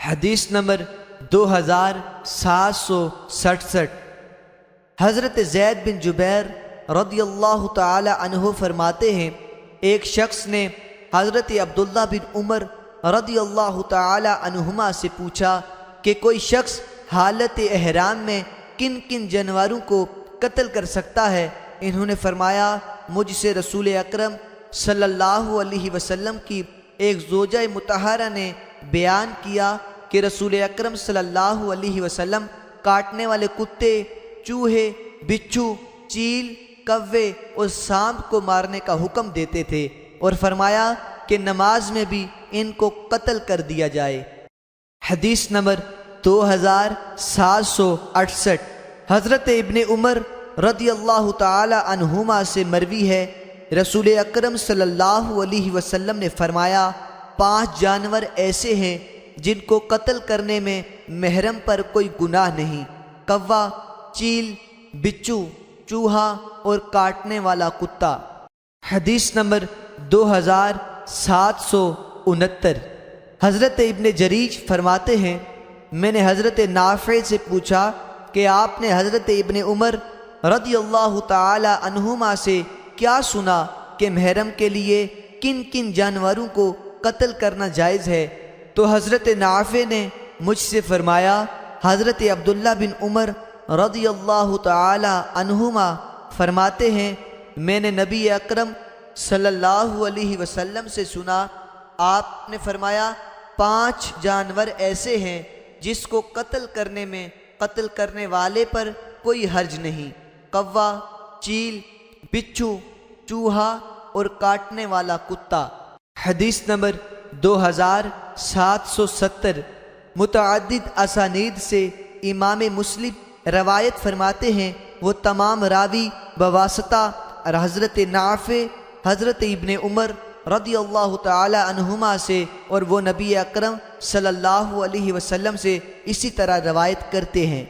حدیث نمبر 2767۔ حضرت زید بن جبیر رضی اللہ تعالی عنہ فرماتے ہیں، ایک شخص نے حضرت عبداللہ بن عمر رضی اللہ تعالی عنہما سے پوچھا کہ کوئی شخص حالت احرام میں کن کن جانوروں کو قتل کر سکتا ہے؟ انہوں نے فرمایا، مجھ سے رسول اکرم صلی اللہ علیہ وسلم کی ایک زوجہ مطہرہ نے بیان کیا کہ رسول اکرم صلی اللہ علیہ وسلم کاٹنے والے کتے، چوہے، بچھو، چیل، کوے اور سانپ کو مارنے کا حکم دیتے تھے، اور فرمایا کہ نماز میں بھی ان کو قتل کر دیا جائے۔ حدیث نمبر 2768۔ حضرت ابن عمر رضی اللہ تعالی عنہما سے مروی ہے، رسول اکرم صلی اللہ علیہ وسلم نے فرمایا، 5 جانور ایسے ہیں جن کو قتل کرنے میں محرم پر کوئی گناہ نہیں: کوا، چیل، بچھو، چوہا اور کاٹنے والا کتا۔ حدیث نمبر 2769۔ حضرت ابن جریج فرماتے ہیں، میں نے حضرت نافع سے پوچھا کہ آپ نے حضرت ابن عمر رضی اللہ تعالی عنہما سے کیا سنا کہ محرم کے لیے کن کن جانوروں کو قتل کرنا جائز ہے؟ تو حضرت نافع نے مجھ سے فرمایا، حضرت عبداللہ بن عمر رضی اللہ تعالی عنہما فرماتے ہیں، میں نے نبی اکرم صلی اللہ علیہ وسلم سے سنا، آپ نے فرمایا 5 جانور ایسے ہیں جس کو قتل کرنے میں قتل کرنے والے پر کوئی حرج نہیں: کوا، چیل، بچھو، چوہا اور کاٹنے والا کتا۔ حدیث نمبر 2770۔ متعدد اسانید سے امام مسلم روایت فرماتے ہیں، وہ تمام راوی بواسطہ حضرت نافع حضرت ابن عمر رضی اللہ تعالی عنہما سے اور وہ نبی اکرم صلی اللہ علیہ وسلم سے اسی طرح روایت کرتے ہیں۔